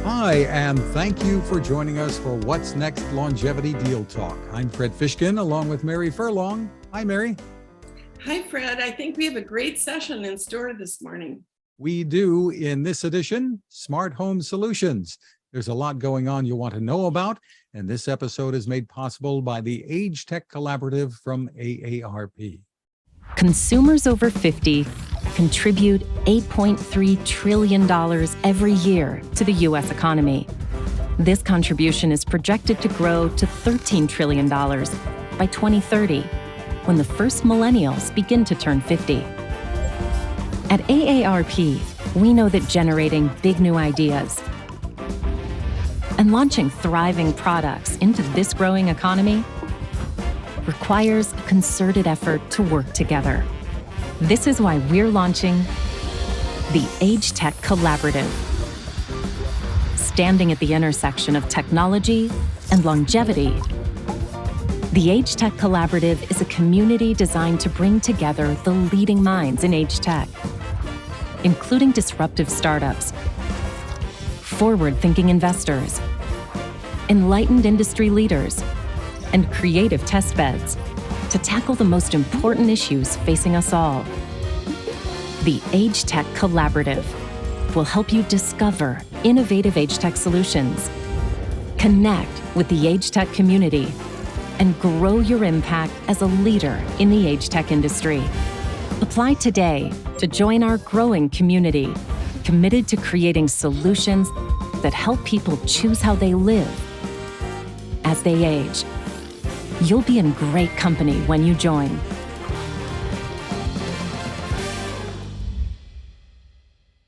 Hi, and thank you for joining us for What's Next Longevity Deal Talk. I'm Fred Fishkin, along with Mary Furlong. Hi, Mary. Hi, Fred. I think we have a great session in store this morning. We do in this edition, Smart Home Solutions. There's a lot going on you'll want to know about, and this episode is made possible by the Age Tech Collaborative from AARP. Consumers over 50 contribute $8.3 trillion every year to the U.S. economy. This contribution is projected to grow to $13 trillion by 2030, when the first millennials begin to turn 50. At AARP, we know that generating big new ideas and launching thriving products into this growing economy requires a concerted effort to work together. This is why we're launching the Age Tech Collaborative. Standing at the intersection of technology and longevity, the Age Tech Collaborative is a community designed to bring together the leading minds in age tech, including disruptive startups, forward-thinking investors, enlightened industry leaders, and creative testbeds to tackle the most important issues facing us all. The Age Tech Collaborative will help you discover innovative age tech solutions, connect with the age tech community, and grow your impact as a leader in the age tech industry. Apply today to join our growing community, committed to creating solutions that help people choose how they live as they age. You'll be in great company when you join.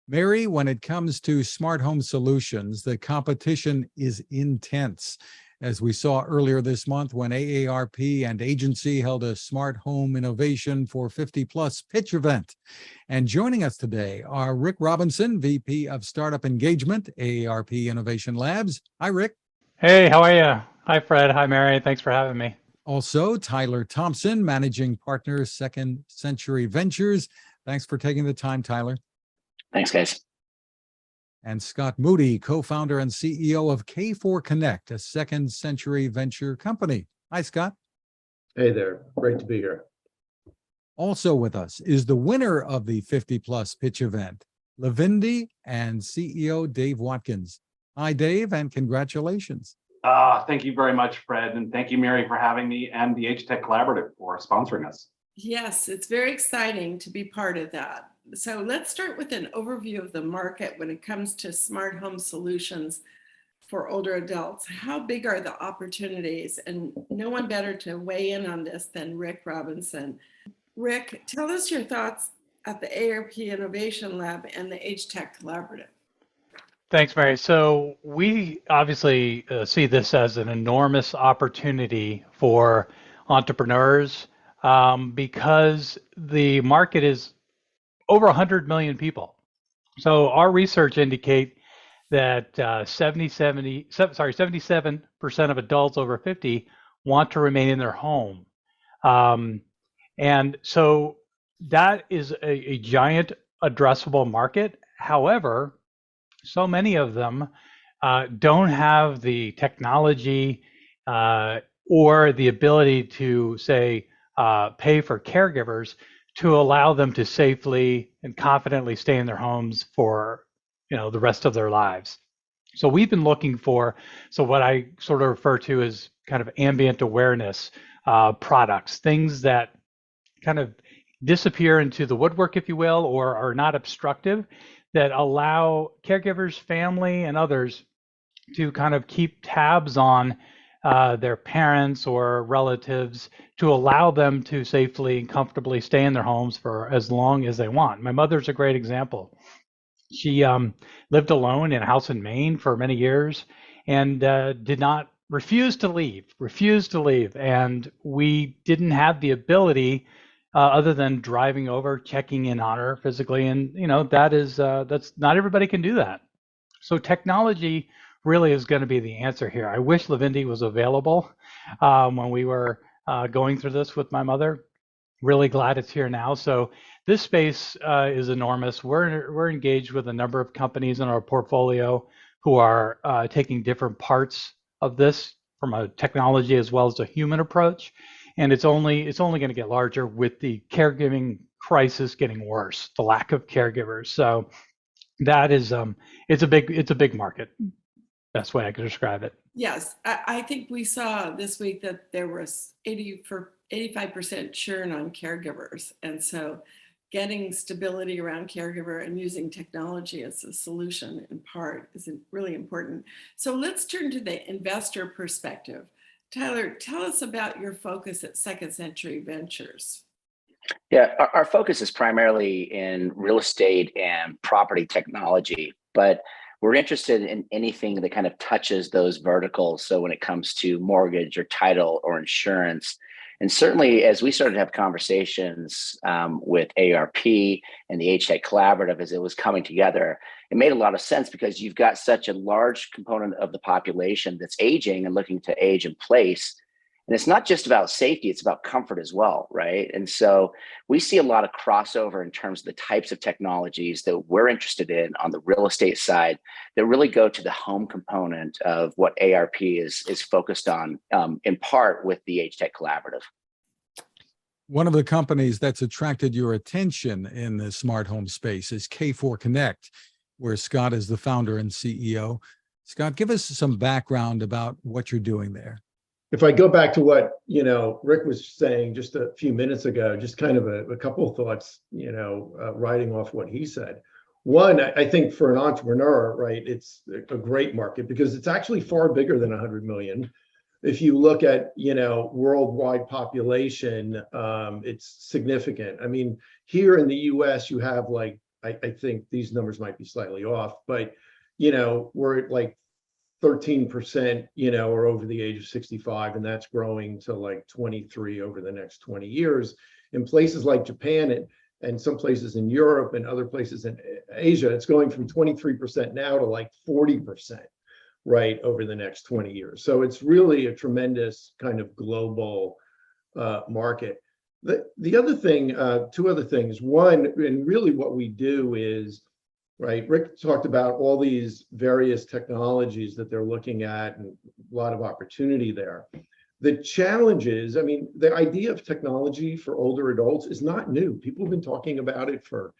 Mary, when it comes to smart home solutions, the competition is intense. As we saw earlier this month when AARP and agency held a Smart Home Innovation for 50 Plus pitch event. And joining us today are Rick Robinson, VP of Startup Engagement, AARP Innovation Labs. Hi, Rick. Hey, how are you? Hi, Fred. Hi, Mary. Thanks for having me. Also, Tyler Thompson, Managing Partner, Second Century Ventures. Thanks for taking the time, Tyler. Thanks, guys. And Scott Moody, co-founder and CEO of K4 Connect, a Second Century venture company. Hi, Scott. Hey there. Great to be here. Also with us is the winner of the 50 Plus pitch event, Livindi and CEO Dave Watkins. Hi, Dave, and congratulations. Thank you very much, Fred, and thank you, Mary, for having me, and the Age Tech Collaborative for sponsoring us. Yes, it's very exciting to be part of that. So let's start with an overview of the market when it comes to smart home solutions for older adults. How big are the opportunities? And no one better to weigh in on this than Rick Robinson. Rick, tell us your thoughts at the AARP Innovation Lab and the Age Tech Collaborative. Thanks, Mary. So we obviously see this as an enormous opportunity for entrepreneurs because the market is over 100 million people. So our research indicate that 77% of adults over 50 want to remain in their home. And so that is a giant addressable market. However, so many of them don't have the technology or the ability to, say, pay for caregivers to allow them to safely and confidently stay in their homes for, the rest of their lives. So we've been looking for, what I sort of refer to as kind of ambient awareness products, things that kind of disappear into the woodwork, if you will, or are not obstructive, that allow caregivers, family, and others to kind of keep tabs on their parents or relatives to allow them to safely and comfortably stay in their homes for as long as they want. My mother's a great example. She lived alone in a house in Maine for many years and refused to leave. And we didn't have the ability other than driving over, checking in on her physically. And, that's not everybody can do that. So technology really is going to be the answer here. I wish Livindi was available when we were going through this with my mother. Really glad it's here now. So this space is enormous. We're engaged with a number of companies in our portfolio who are taking different parts of this from a technology as well as a human approach. And it's only going to get larger with the caregiving crisis getting worse, the lack of caregivers. So that is it's a big market. Best way I could describe it. Yes, I think we saw this week that there was 85% churn on caregivers. And so getting stability around caregiver and using technology as a solution in part is really important. So let's turn to the investor perspective. Tyler, tell us about your focus at Second Century Ventures. Yeah, our focus is primarily in real estate and property technology, but we're interested in anything that kind of touches those verticals. So when it comes to mortgage or title or insurance, and certainly as we started to have conversations with AARP and the Age Tech Collaborative as it was coming together, it made a lot of sense because you've got such a large component of the population that's aging and looking to age in place. And it's not just about safety, it's about comfort as well, right? And so we see a lot of crossover in terms of the types of technologies that we're interested in on the real estate side that really go to the home component of what AARP is focused on, in part with the Age Tech Collaborative. One of the companies that's attracted your attention in the smart home space is K4 Connect, where Scott is the founder and CEO. Scott, give us some background about what you're doing there. If I go back to what, Rick was saying just a few minutes ago, just kind of a couple of thoughts, riding off what he said. One, I think for an entrepreneur, right, it's a great market because it's actually far bigger than 100 million. If you look at, worldwide population, it's significant. I mean, here in the US, you have like, I think these numbers might be slightly off, but, we're at like 13%, are over the age of 65, and that's growing to like 23 over the next 20 years. In places like Japan and some places in Europe and other places in Asia, it's going from 23% now to like 40%, right, over the next 20 years. So it's really a tremendous kind of global market. The other thing, two other things. One, and really what we do is, right, Rick talked about all these various technologies that they're looking at and a lot of opportunity there. The challenge is, I mean, the idea of technology for older adults is not new. People have been talking about it for,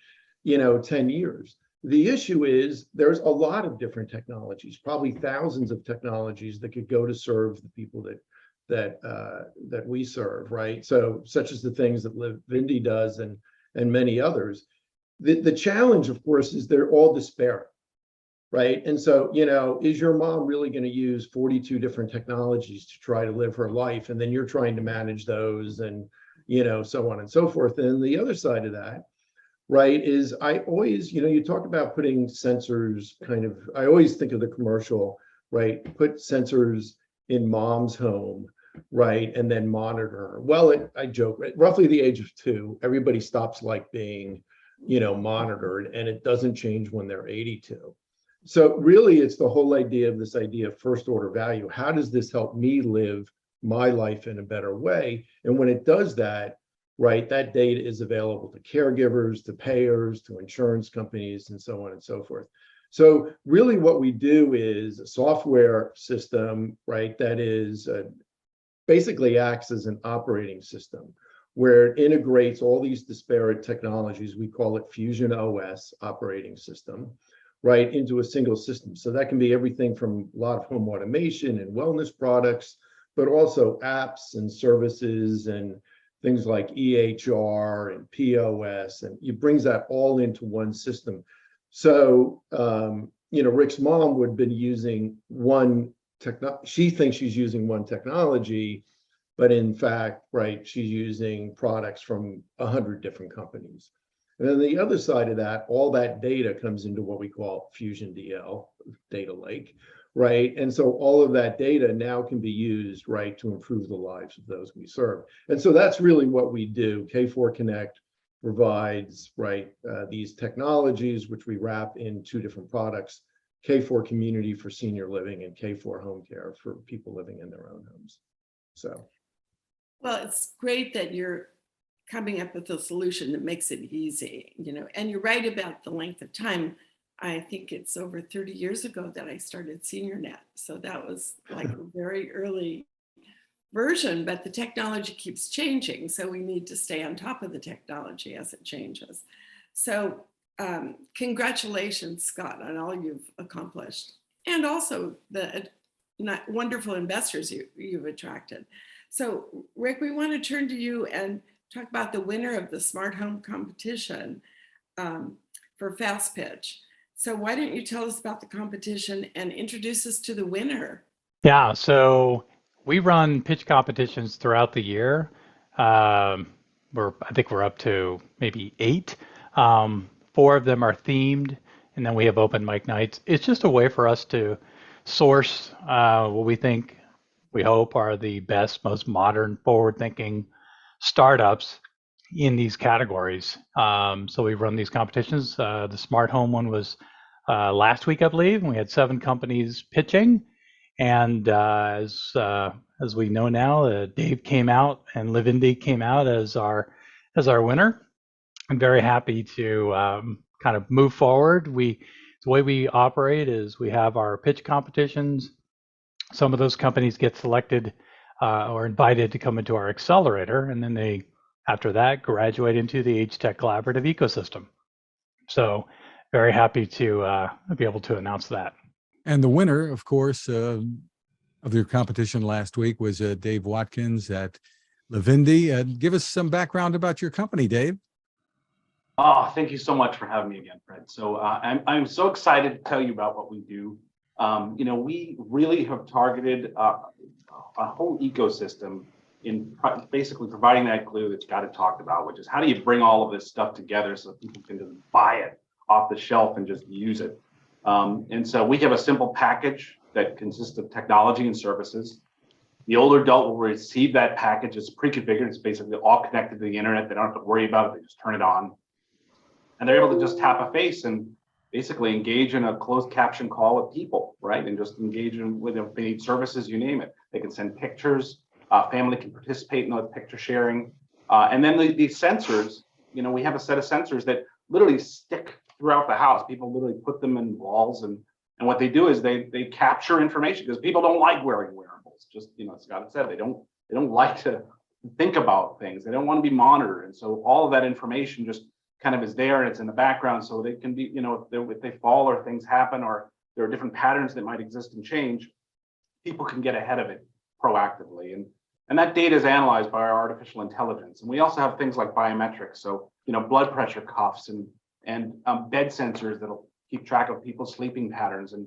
10 years. The issue is there's a lot of different technologies, probably thousands of technologies that could go to serve the people that we serve, right? So such as the things that Livindi does and many others. The challenge, of course, is they're all disparate, right? And so, is your mom really going to use 42 different technologies to try to live her life? And then you're trying to manage those and, so on and so forth. And the other side of that, right, is I always, you talk about putting sensors I always think of the commercial, right? Put sensors in mom's home, right? And then monitor her. Well, I joke, right? Roughly the age of 2, everybody stops like being monitored, and it doesn't change when they're 82. So really it's the whole idea of this idea of first order value. How does this help me live my life in a better way? And when it does that, right, that data is available to caregivers, to payers, to insurance companies, and so on and so forth. So really what we do is a software system, right, that is basically acts as an operating system where it integrates all these disparate technologies. We call it Fusion OS operating system, right, into a single system. So that can be everything from a lot of home automation and wellness products, but also apps and services and things like EHR and POS, and it brings that all into one system. So, Rick's mom would have been using she thinks she's using one technology, but in fact, right, she's using products from 100 different companies. And then the other side of that, all that data comes into what we call Fusion DL, data lake, right? And so all of that data now can be used, right, to improve the lives of those we serve. And so that's really what we do. K4 Connect provides, right, these technologies, which we wrap in 2 different products, K4 Community for senior living and K4 Home Care for people living in their own homes. So. Well, it's great that you're coming up with a solution that makes it easy, and you're right about the length of time. I think it's over 30 years ago that I started SeniorNet. So that was like a very early version, but the technology keeps changing. So we need to stay on top of the technology as it changes. So congratulations, Scott, on all you've accomplished, and also the wonderful investors you've attracted. So Rick, we want to turn to you and talk about the winner of the Smart Home competition for Fast Pitch. So why don't you tell us about the competition and introduce us to the winner? Yeah, so we run pitch competitions throughout the year. I think we're up to maybe 8. 4 of them are themed, and then we have open mic nights. It's just a way for us to source what we hope are the best, most modern, forward-thinking startups in these categories. So we run these competitions. The Smart Home one was last week, I believe, and we had 7 companies pitching. And as we know now, Dave came out and Livindi came out as our winner. I'm very happy to kind of move forward. The way we operate is we have our pitch competitions. Some of those companies get selected or invited to come into our accelerator, and then they, after that, graduate into the AgeTech Collaborative ecosystem. So very happy to be able to announce that. And the winner, of course, of your competition last week was Dave Watkins at Livindi. Give us some background about your company, Dave. Oh, thank you so much for having me again, Fred. So I'm so excited to tell you about what we do. We really have targeted a whole ecosystem in basically providing that glue that Scott had talked about, which is how do you bring all of this stuff together so people can just buy it off the shelf and just use it. And so we have a simple package that consists of technology and services. The older adult will receive that package. It's pre-configured. It's basically all connected to the internet. They don't have to worry about it. They just turn it on. And they're able to just tap a face and basically engage in a closed caption call with people, right? And just engage in with if they need services, you name it. They can send pictures. Family can participate in the picture sharing. And then these sensors, we have a set of sensors that literally stick throughout the house. People literally put them in walls, and what they do is they capture information, because people don't like wearing wearables. Just as Scott said, they don't like to think about things. They don't want to be monitored, and so all of that information just kind of is there, and it's in the background, so they can be, if they fall or things happen or there are different patterns that might exist and change, people can get ahead of it proactively, and that data is analyzed by our artificial intelligence. And we also have things like biometrics, so blood pressure cuffs and bed sensors that'll keep track of people's sleeping patterns, and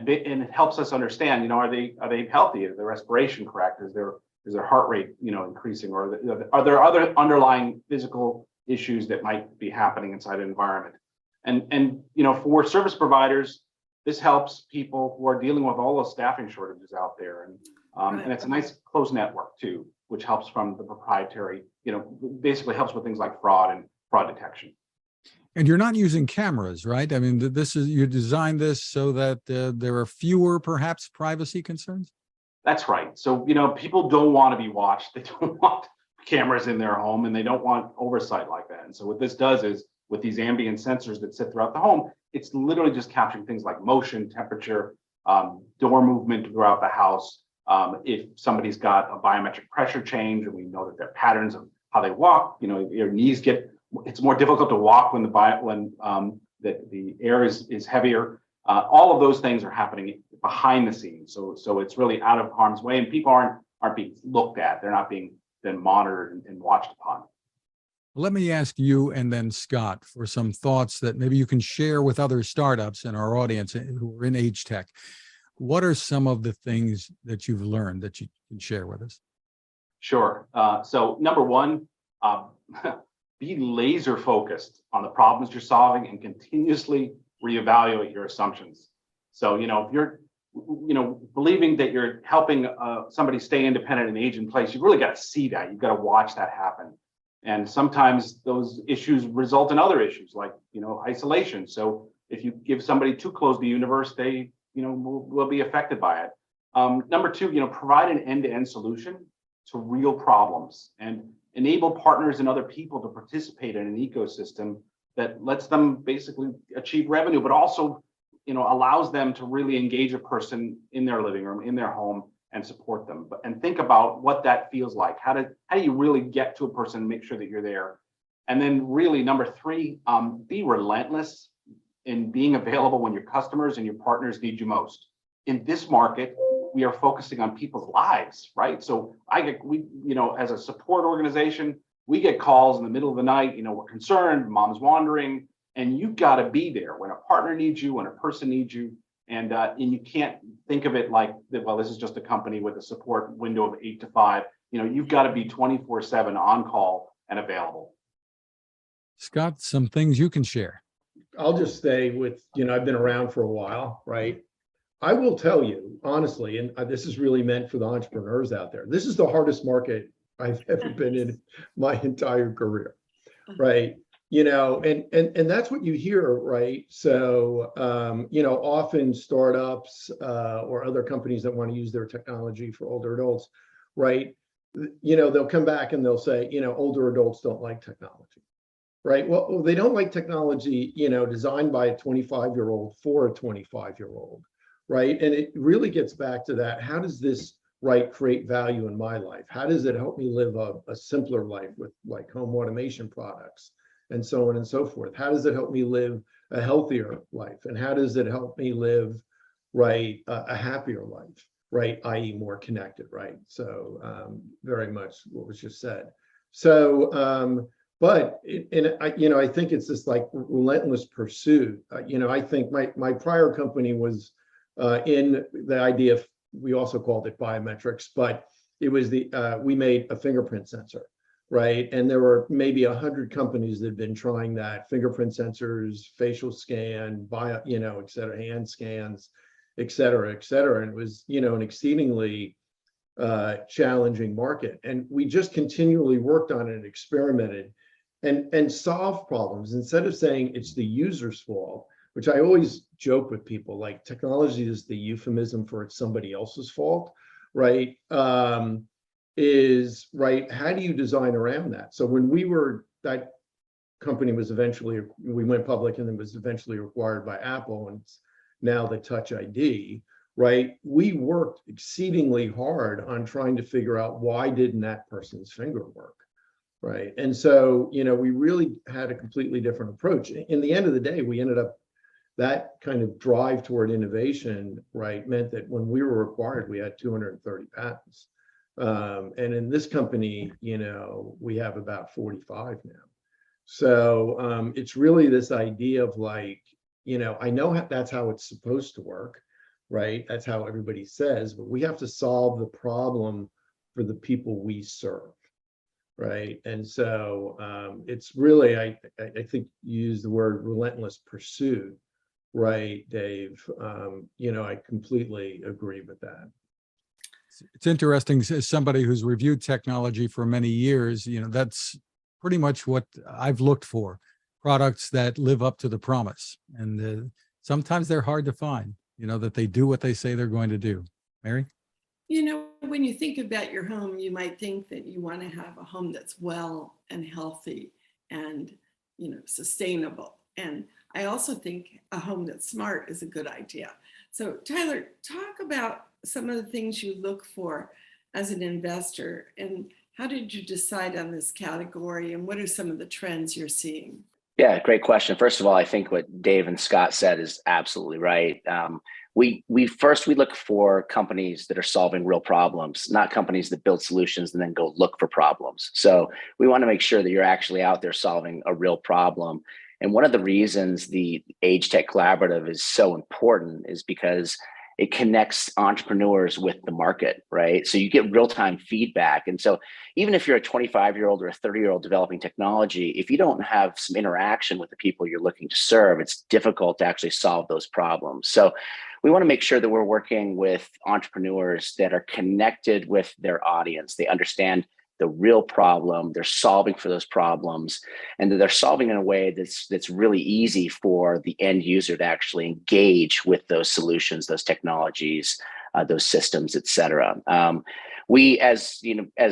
it helps us understand, are they healthy? Is their respiration correct? Is their heart rate increasing, or are there other underlying physical issues that might be happening inside an environment? And for service providers, this helps people who are dealing with all those staffing shortages out there, and it's a nice closed network too, which helps from the proprietary, basically helps with things like fraud detection. And you're not using cameras, right? I mean, you designed this so that there are fewer, perhaps, privacy concerns? That's right. So, people don't want to be watched. They don't want cameras in their home, and they don't want oversight like that. And so what this does is, with these ambient sensors that sit throughout the home, it's literally just capturing things like motion, temperature, door movement throughout the house. If somebody's got a biometric pressure change, and we know that there are patterns of how they walk, your knees it's more difficult to walk when the air is heavier. All of those things are happening behind the scenes. So it's really out of harm's way, and people aren't being looked at. They're not being then monitored and watched upon. Let me ask you and then Scott for some thoughts that maybe you can share with other startups in our audience who are in age tech. What are some of the things that you've learned that you can share with us? Sure. So number one, be laser focused on the problems you're solving and continuously reevaluate your assumptions. So, if you're, believing that you're helping somebody stay independent and age in place, you've really got to see that. You've got to watch that happen. And sometimes those issues result in other issues like, isolation. So if you give somebody too close to the universe, they, will be affected by it. Number two, provide an end-to-end solution to real problems and enable partners and other people to participate in an ecosystem that lets them basically achieve revenue, but also, allows them to really engage a person in their living room, in their home, and support them. And think about what that feels like. How do you really get to a person and make sure that you're there? And then really, number three, be relentless in being available when your customers and your partners need you most. In this market, we are focusing on people's lives, right? So as a support organization, we get calls in the middle of the night, we're concerned, mom's wandering, and you've got to be there when a partner needs you, when a person needs you. And you can't think of it like, well, this is just a company with a support window of 8 to 5. You've got to be 24/7 on call and available. Scott, some things you can share. I'll just say I've been around for a while, right? I will tell you honestly, and this is really meant for the entrepreneurs out there. This is the hardest market I've ever been in my entire career, right? And that's what you hear, right? So, often startups or other companies that want to use their technology for older adults, right? They'll come back and they'll say, older adults don't like technology, right? Well, they don't like technology, designed by a 25-year-old for a 25-year-old, right? And it really gets back to that. How does this, right, create value in my life? How does it help me live a simpler life with like home automation products and so on and so forth? How does it help me live a healthier life? And how does it help me live, right, a happier life, right, i.e. more connected, right? So very much what was just said. So, I think it's this like relentless pursuit. I think my prior company was in the idea of, we also called it biometrics, but it was we made a fingerprint sensor, right? And there were maybe 100 companies that had been trying that: fingerprint sensors, facial scan, et cetera, hand scans, et cetera, et cetera. And it was, an exceedingly challenging market. And we just continually worked on it and experimented and solved problems instead of saying it's the user's fault, which I always joke with people, like technology is the euphemism for it's somebody else's fault, right? Is right, how do you design around that? So when that company was eventually, we went public and it was eventually acquired by Apple, and it's now the Touch ID, right? We worked exceedingly hard on trying to figure out why didn't that person's finger work, right? And so, we really had a completely different approach. In the end of the day, we ended up, that kind of drive toward innovation, right, meant that when we were acquired, we had 230 patents. And in this company, we have about 45 now. So it's really this idea of like, I know that's how it's supposed to work, right? That's how everybody says, but we have to solve the problem for the people we serve, right? And so it's really, I think you use the word relentless pursuit, right, Dave? I completely agree with that. It's interesting, as somebody who's reviewed technology for many years, that's pretty much what I've looked for: products that live up to the promise. And sometimes they're hard to find, that they do what they say they're going to do. Mary? When you think about your home, you might think that you want to have a home that's well and healthy and, sustainable. And I also think a home that's smart is a good idea. So Tyler, talk about some of the things you look for as an investor, and how did you decide on this category, and what are some of the trends you're seeing? Yeah, great question. First of all, I think what Dave and Scott said is absolutely right. We look for companies that are solving real problems, not companies that build solutions and then go look for problems. So we want to make sure that you're actually out there solving a real problem. And one of the reasons the Age Tech Collaborative is so important is because it connects entrepreneurs with the market, right? So you get real-time feedback. And so even if you're a 25-year-old or a 30-year-old developing technology, if you don't have some interaction with the people you're looking to serve, it's difficult to actually solve those problems. So we want to make sure that we're working with entrepreneurs that are connected with their audience. They understand the real problem, they're solving for those problems, and that they're solving in a way that's really easy for the end user to actually engage with those solutions, those technologies, those systems, et cetera. We, as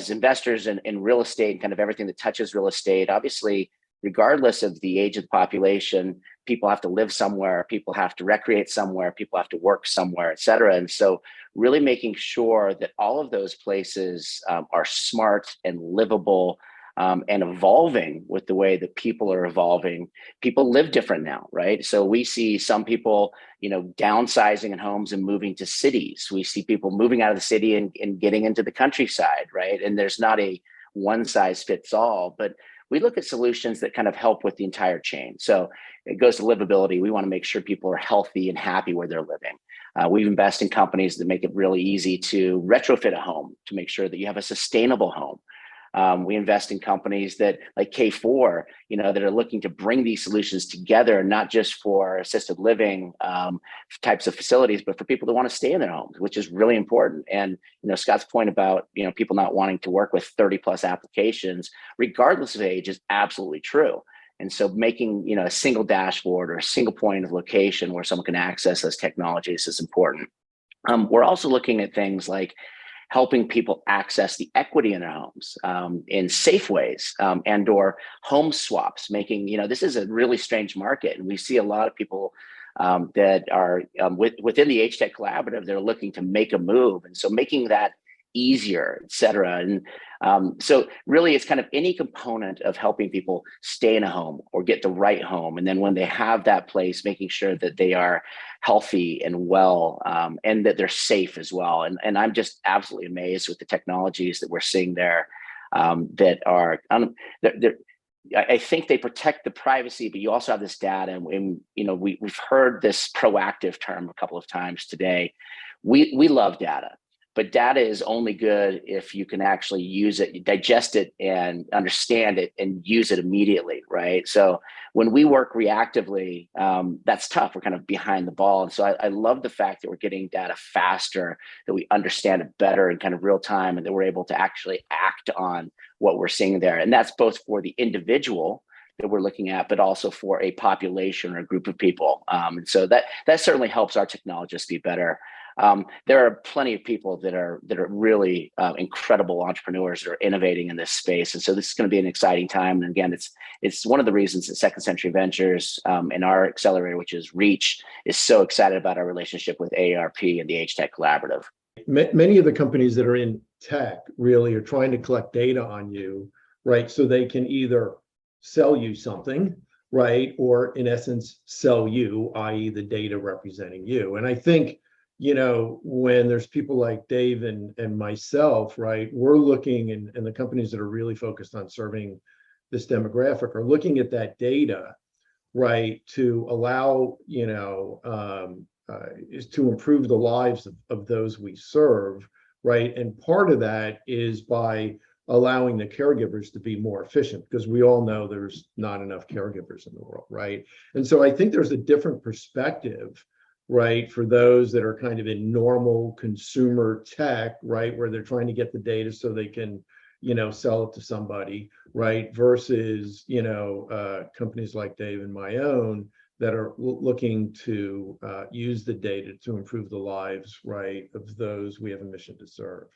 investors in real estate and kind of everything that touches real estate, obviously regardless of the age of the population, people have to live somewhere, people have to recreate somewhere, people have to work somewhere, et cetera. And so really making sure that all of those places are smart and livable, and evolving with the way that people are evolving. People live different now, right? So we see some people, downsizing in homes and moving to cities. We see people moving out of the city and getting into the countryside, right? And there's not a one size fits all, but we look at solutions that kind of help with the entire chain. So it goes to livability. We want to make sure people are healthy and happy where they're living. We invest in companies that make it really easy to retrofit a home to make sure that you have a sustainable home. We invest in companies that like K4, that are looking to bring these solutions together, not just for assisted living types of facilities, but for people that want to stay in their homes, which is really important. And, Scott's point about, people not wanting to work with 30 plus applications, regardless of age, is absolutely true. And so making, a single dashboard or a single point of location where someone can access those technologies is important. We're also looking at things like helping people access the equity in their homes in safe ways, and or home swaps, making, this is a really strange market. And we see a lot of people that are within the H Tech Collaborative, they're looking to make a move. And so making that easier, et cetera. And so really it's kind of any component of helping people stay in a home or get the right home. And then when they have that place, making sure that they are healthy and well, and that they're safe as well. And I'm just absolutely amazed with the technologies that we're seeing there, that are, I think they protect the privacy, but you also have this data. And we've heard this proactive term a couple of times today. We love data. But data is only good if you can actually use it, digest it, and understand it and use it immediately, right? So when we work reactively, that's tough. We're kind of behind the ball. And so I love the fact that we're getting data faster, that we understand it better in kind of real time, and that we're able to actually act on what we're seeing there. And that's both for the individual that we're looking at, but also for a population or a group of people. And so that certainly helps our technologists be better. There are plenty of people that are really incredible entrepreneurs that are innovating in this space, and so this is going to be an exciting time. And again, it's one of the reasons that Second Century Ventures and our accelerator, which is Reach, is so excited about our relationship with AARP and the H Tech Collaborative. Many of the companies that are in tech really are trying to collect data on you, right? So they can either sell you something, right, or in essence sell you, i.e., the data representing you. And I think, when there's people like Dave and myself, right, we're looking, and the companies that are really focused on serving this demographic are looking at that data, right, to allow, is to improve the lives of those we serve, right? And part of that is by allowing the caregivers to be more efficient, because we all know there's not enough caregivers in the world, right? And so I think there's a different perspective, right, for those that are kind of in normal consumer tech, right, where they're trying to get the data so they can, sell it to somebody, right, versus, companies like Dave and my own that are looking to use the data to improve the lives, right, of those we have a mission to serve.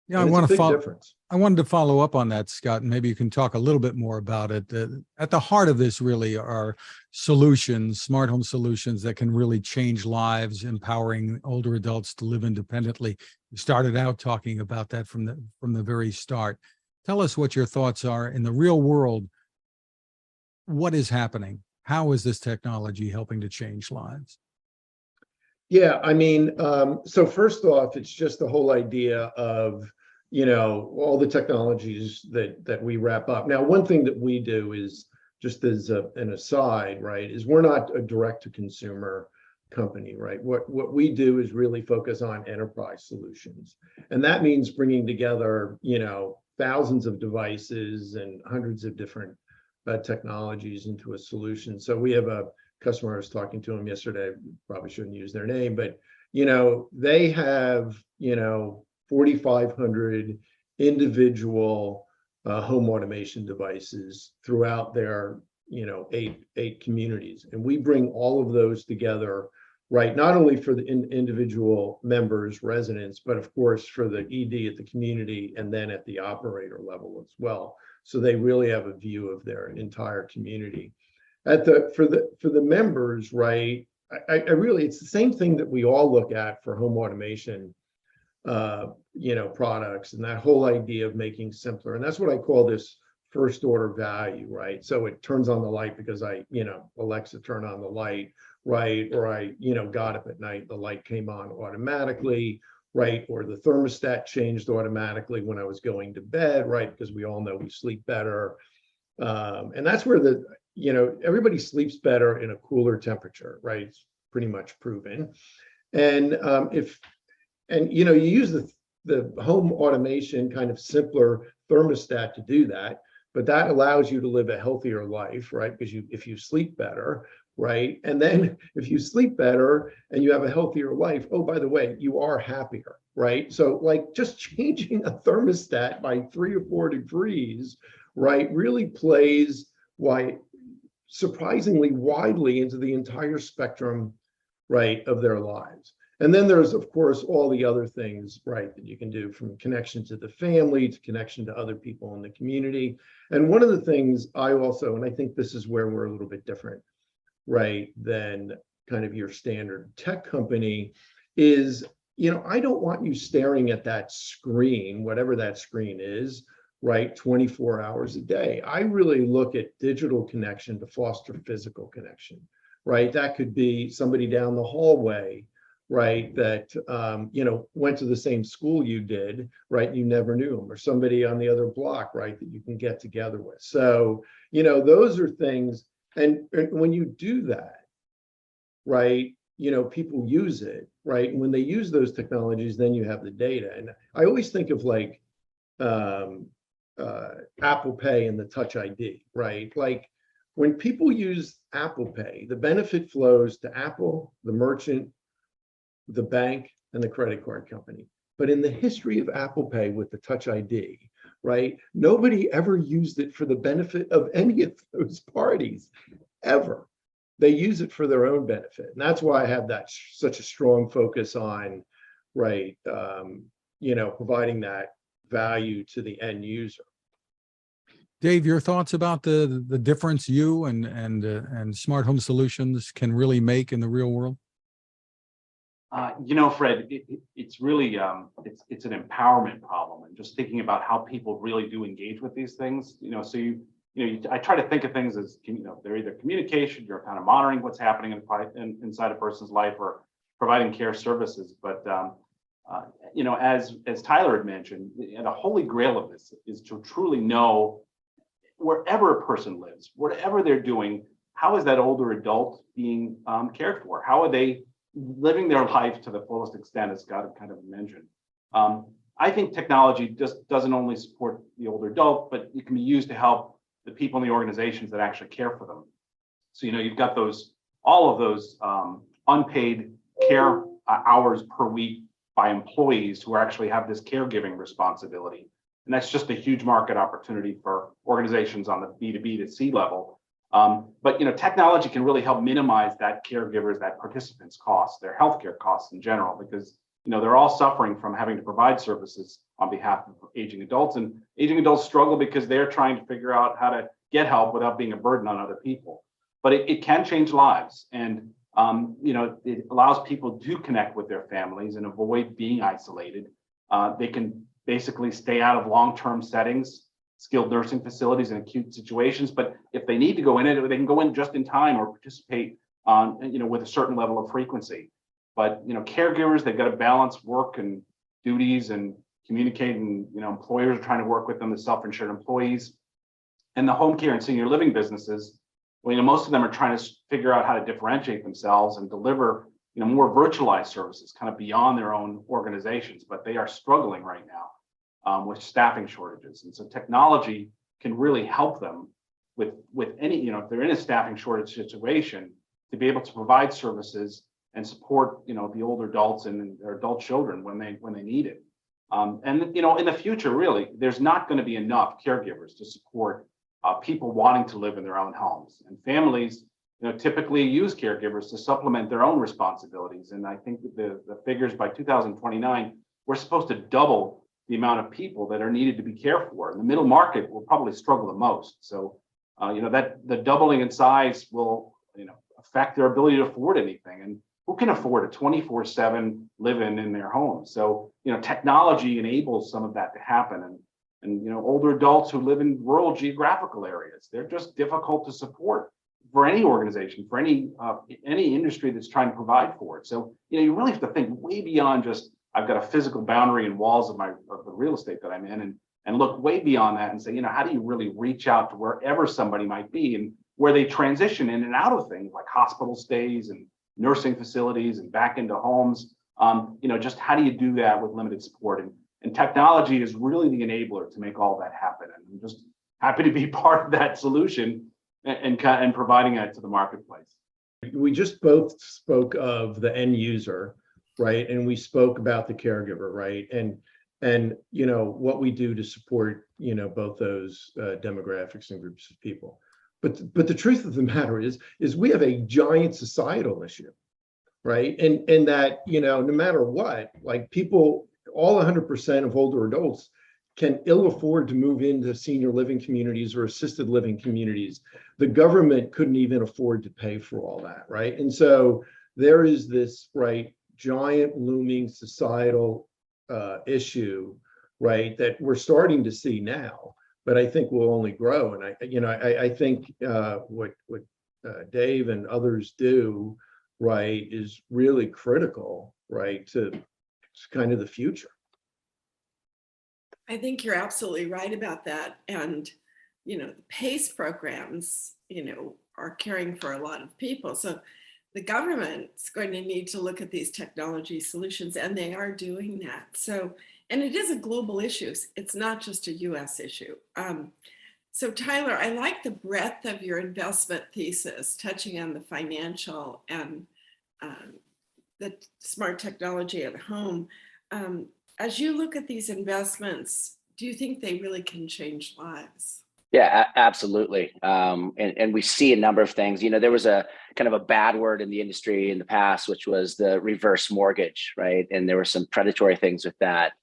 Yeah, And I want to follow. Difference. I wanted to follow up on that, Scott, and maybe you can talk a little bit more about it. At the heart of this really are solutions, smart home solutions that can really change lives, empowering older adults to live independently. You started out talking about that from the very start. Tell us what your thoughts are in the real world. What is happening? How is this technology helping to change lives? Yeah, I mean, so first off, it's just the whole idea of, all the technologies that we wrap up. Now, one thing that we do is, just as an aside, right, is we're not a direct to consumer company, right? What we do is really focus on enterprise solutions. And that means bringing together, thousands of devices and hundreds of different technologies into a solution. So we have a customer, I was talking to him yesterday, probably shouldn't use their name, but they have 4,500 individual home automation devices throughout their eight communities, and we bring all of those together right? Not only for the individual members, residents, but of course for the ED at the community and then at the operator level as well. So they really have a view of their entire community. For the members, right? I really, it's the same thing that we all look at for home automation, products, and that whole idea of making simpler. And that's what I call this first order value, right? So it turns on the light because Alexa, turn on the light, right? Or I got up at night, the light came on automatically, right? Or the thermostat changed automatically when I was going to bed, right? Because we all know we sleep better. And that's where everybody sleeps better in a cooler temperature, right? It's pretty much proven. And you use the home automation kind of simpler thermostat to do that, but that allows you to live a healthier life, right? Because if you sleep better, right? And then if you sleep better and you have a healthier life, oh, by the way, you are happier, right? So like just changing a thermostat by 3 or 4 degrees, right, really plays surprisingly widely into the entire spectrum, right, of their lives. And then there's, of course, all the other things, right, that you can do, from connection to the family to connection to other people in the community. And one of the things I also, and I think this is where we're a little bit different, right, than kind of your standard tech company, is, I don't want you staring at that screen, whatever that screen is, right, 24 hours a day. I really look at digital connection to foster physical connection, right? That could be somebody down the hallway, right, that went to the same school you did, right? You never knew them, or somebody on the other block, right, that you can get together with. So, those are things, and when you do that, right, people use it, right? And when they use those technologies, then you have the data. And I always think of like Apple Pay and the Touch ID, right? Like when people use Apple Pay, the benefit flows to Apple, the merchant, the bank, and the credit card company. But in the history of Apple Pay with the Touch ID, right, nobody ever used it for the benefit of any of those parties, ever. They use it for their own benefit. And that's why I have such a strong focus on, right, providing that value to the end user. Dave, your thoughts about the difference you and smart home solutions can really make in the real world? Fred, it's really it's an empowerment problem, and just thinking about how people really do engage with these things. I try to think of things as they're either communication, you're kind of monitoring what's happening inside a person's life, or providing care services. But as Tyler had mentioned, the holy grail of this is to truly know, wherever a person lives, whatever they're doing, how is that older adult being cared for? How are they living their life to the fullest extent, as Scott kind of mentioned? I think technology just doesn't only support the older adult, but it can be used to help the people in the organizations that actually care for them. So, you've got all of those unpaid care hours per week by employees who actually have this caregiving responsibility. And that's just a huge market opportunity for organizations on the B2B to C level. But technology can really help minimize that caregivers, that participants' costs, their healthcare costs in general, because they're all suffering from having to provide services on behalf of aging adults, and aging adults struggle because they're trying to figure out how to get help without being a burden on other people. But it can change lives, and it allows people to connect with their families and avoid being isolated. They can basically stay out of long-term settings, skilled nursing facilities, and acute situations. But if they need to go in it, they can go in just in time or participate on, with a certain level of frequency. But caregivers, they've got to balance work and duties and communicate, and employers are trying to work with them, the self-insured employees, and the home care and senior living businesses. Well, most of them are trying to figure out how to differentiate themselves and deliver more virtualized services, kind of beyond their own organizations. But they are struggling right now with staffing shortages, and so technology can really help them with any, if they're in a staffing shortage situation, to be able to provide services and support the older adults and their adult children when they need it. And in the future, really, there's not going to be enough caregivers to support people wanting to live in their own homes, and families typically use caregivers to supplement their own responsibilities. And I think that the figures by 2029, we're supposed to double the amount of people that are needed to be cared for. And the middle market will probably struggle the most. So, that the doubling in size will, affect their ability to afford anything. And who can afford a 24/7 live-in in their home? So, technology enables some of that to happen. And older adults who live in rural geographical areas, they're just difficult to support for any organization, for any industry that's trying to provide for it. So, you really have to think way beyond just, I've got a physical boundary and walls of the real estate that I'm in, and look way beyond that and say, how do you really reach out to wherever somebody might be and where they transition in and out of things like hospital stays and nursing facilities and back into homes. Just how do you do that with limited support? And technology is really the enabler to make all that happen. And I'm just happy to be part of that solution and providing that to the marketplace. We just both spoke of the end user, right? And we spoke about the caregiver, right? And what we do to support, both those demographics and groups of people. But the truth of the matter is we have a giant societal issue, right? And that, no matter what, like people, all 100% of older adults can ill afford to move into senior living communities or assisted living communities. The government couldn't even afford to pay for all that, right? And so there is this, right, giant looming societal issue, right, that we're starting to see now, but I think will only grow. And I think what Dave and others do, right, is really critical, right, to kind of the future. I think you're absolutely right about that. And, the PACE programs, are caring for a lot of people. So the government's going to need to look at these technology solutions, and they are doing that. So, and it is a global issue. It's not just a US issue. So Tyler, I like the breadth of your investment thesis, touching on the financial and the smart technology at home. As you look at these investments, do you think they really can change lives? Yeah, absolutely. And we see a number of things. There was a kind of a bad word in the industry in the past, which was the reverse mortgage, right? And there were some predatory things with that.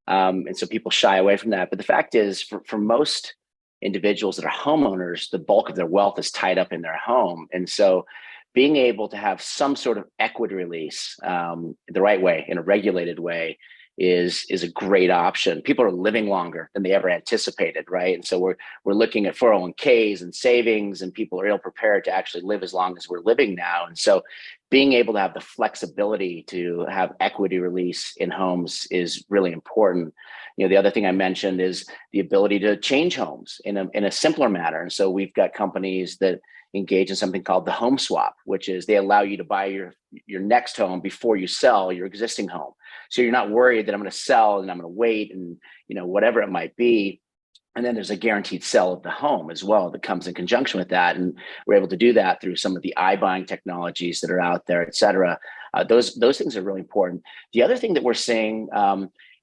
And so people shy away from that. But the fact is, for most individuals that are homeowners, the bulk of their wealth is tied up in their home. And so being able to have some sort of equity release the right way, in a regulated way, is a great option. People are living longer than they ever anticipated, right? And so we're looking at 401ks and savings, and people are ill prepared to actually live as long as we're living now. And so being able to have the flexibility to have equity release in homes is really important. The other thing I mentioned is the ability to change homes in a simpler manner. And so we've got companies that engage in something called the home swap, which is they allow you to buy your next home before you sell your existing home. So you're not worried that I'm going to sell and I'm going to wait and whatever it might be. And then there's a guaranteed sale of the home as well that comes in conjunction with that. And we're able to do that through some of the iBuying technologies that are out there, et cetera. Those things are really important. The other thing that we're seeing,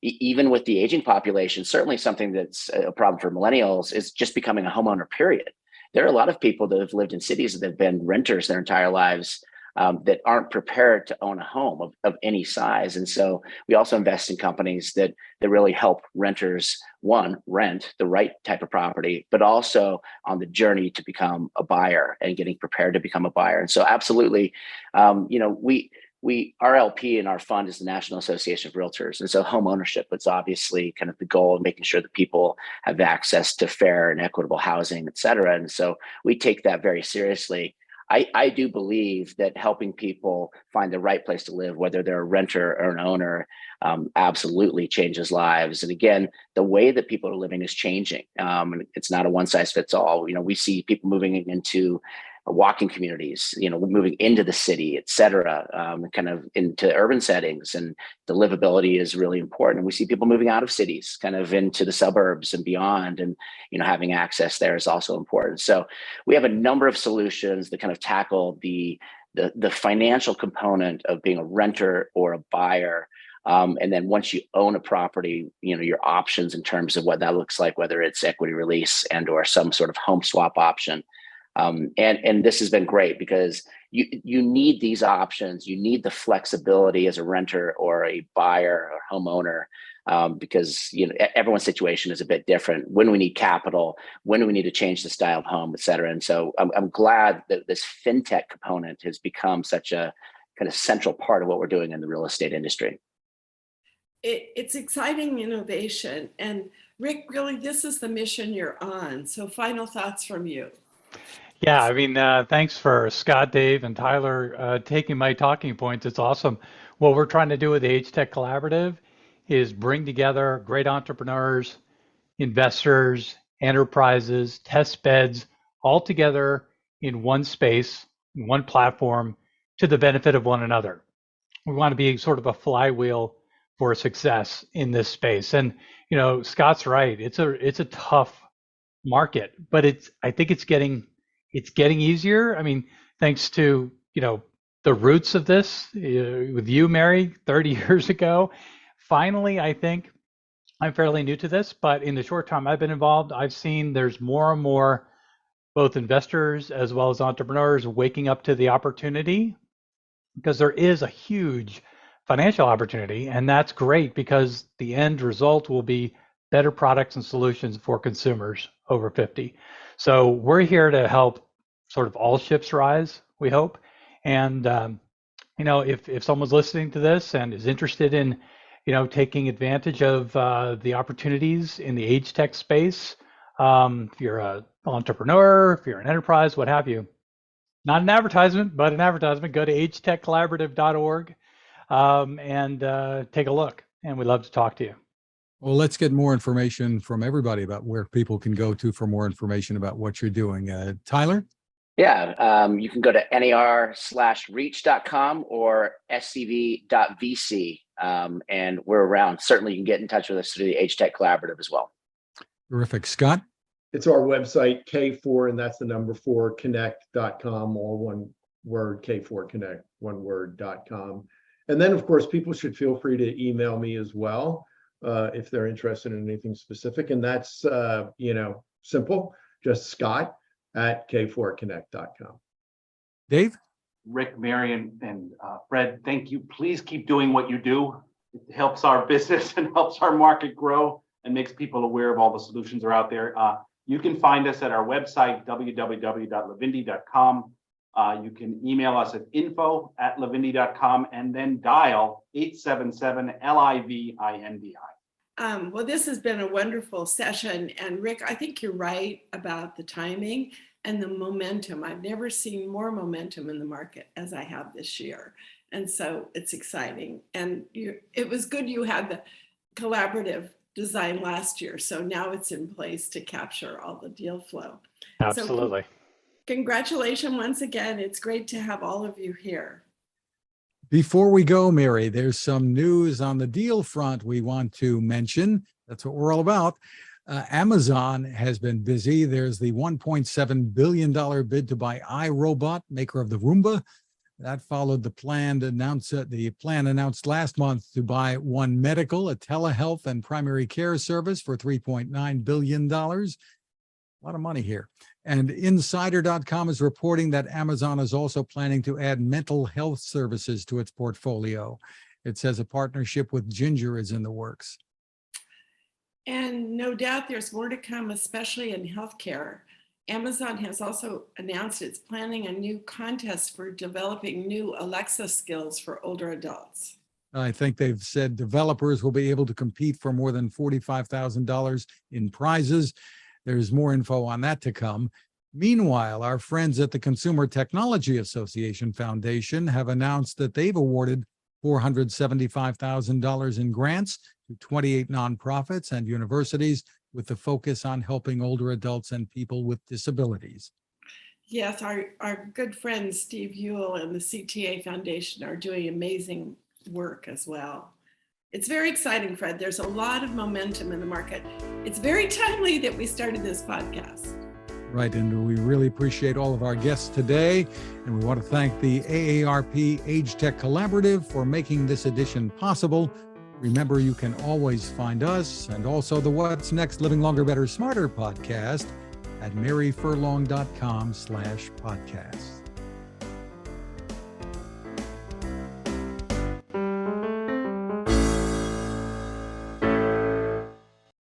even with the aging population, certainly something that's a problem for millennials, is just becoming a homeowner, period. There are a lot of people that have lived in cities that have been renters their entire lives that aren't prepared to own a home of any size. And so we also invest in companies that really help renters, one, rent the right type of property, but also on the journey to become a buyer and getting prepared to become a buyer. And so absolutely, our LP in our fund is the National Association of Realtors. And so home ownership is obviously kind of the goal of making sure that people have access to fair and equitable housing, et cetera. And so we take that very seriously. I do believe that helping people find the right place to live, whether they're a renter or an owner, absolutely changes lives. And again, the way that people are living is changing. And it's not a one size fits all. We see people moving into walking communities, moving into the city, et cetera, kind of into urban settings, and the livability is really important. And we see people moving out of cities, kind of into the suburbs and beyond, and having access there is also important. So we have a number of solutions that kind of tackle the financial component of being a renter or a buyer. And then once you own a property, your options in terms of what that looks like, whether it's equity release and or some sort of home swap option. And this has been great because you need these options. You need the flexibility as a renter or a buyer or homeowner, because everyone's situation is a bit different. When we need capital, when do we need to change the style of home, et cetera. And so I'm glad that this fintech component has become such a kind of central part of what we're doing in the real estate industry. It's exciting innovation. And Rick, really, this is the mission you're on. So final thoughts from you. Yeah, I mean, thanks for Scott, Dave, and Tyler taking my talking points. It's awesome. What we're trying to do with the Age Tech Collaborative is bring together great entrepreneurs, investors, enterprises, test beds, all together in one space, in one platform, to the benefit of one another. We want to be sort of a flywheel for success in this space. And Scott's right. It's a tough market, but I think it's getting easier. I mean, thanks to the roots of this with you, Mary, 30 years ago. Finally, I think I'm fairly new to this, but in the short time I've been involved, I've seen there's more and more both investors as well as entrepreneurs waking up to the opportunity, because there is a huge financial opportunity, and that's great because the end result will be better products and solutions for consumers over 50. So we're here to help sort of all ships rise, we hope. And if someone's listening to this and is interested in taking advantage of the opportunities in the age tech space, if you're an entrepreneur, if you're an enterprise, what have you, not an advertisement, but an advertisement, go to agetechcollaborative.org and take a look. And we'd love to talk to you. Well, let's get more information from everybody about where people can go to for more information about what you're doing. Tyler? Yeah, you can go to nar/reach.com or scv.vc, and we're around. Certainly, you can get in touch with us through the Age Tech Collaborative as well. Terrific. Scott? It's our website, K4, and that's the number 4, connect.com, all one word, K4 Connect, one word.com. And then, of course, people should feel free to email me as well if they're interested in anything specific. And that's, simple, just scott@k4connect.com. Dave? Rick, Mary, and Fred, thank you. Please keep doing what you do. It helps our business and helps our market grow and makes people aware of all the solutions that are out there. You can find us at our website, www.livindi.com. You can email us at info@livindi.com and then dial 877-LIVINDI. Well, this has been a wonderful session. And Rick, I think you're right about the timing and the momentum. I've never seen more momentum in the market as I have this year. And so it's exciting. And it was good you had the collaborative design last year. So now it's in place to capture all the deal flow. Absolutely. So, congratulations once again. It's great to have all of you here. Before we go, Mary, there's some news on the deal front we want to mention. That's what we're all about. Amazon has been busy. There's the $1.7 billion bid to buy iRobot, maker of the Roomba. That followed the plan announced last month to buy One Medical, a telehealth and primary care service, for $3.9 billion. A lot of money here. And Insider.com is reporting that Amazon is also planning to add mental health services to its portfolio. It says a partnership with Ginger is in the works. And no doubt there's more to come, especially in healthcare. Amazon has also announced it's planning a new contest for developing new Alexa skills for older adults. I think they've said developers will be able to compete for more than $45,000 in prizes. There's more info on that to come. Meanwhile, our friends at the Consumer Technology Association Foundation have announced that they've awarded $475,000 in grants to 28 nonprofits and universities with the focus on helping older adults and people with disabilities. Yes, our good friend Steve Ewell and the CTA Foundation are doing amazing work as well. It's very exciting, Fred. There's a lot of momentum in the market. It's very timely that we started this podcast. Right, and we really appreciate all of our guests today. And we want to thank the AARP Age Tech Collaborative for making this edition possible. Remember, you can always find us and also the What's Next Living Longer, Better, Smarter podcast at maryfurlong.com/podcast.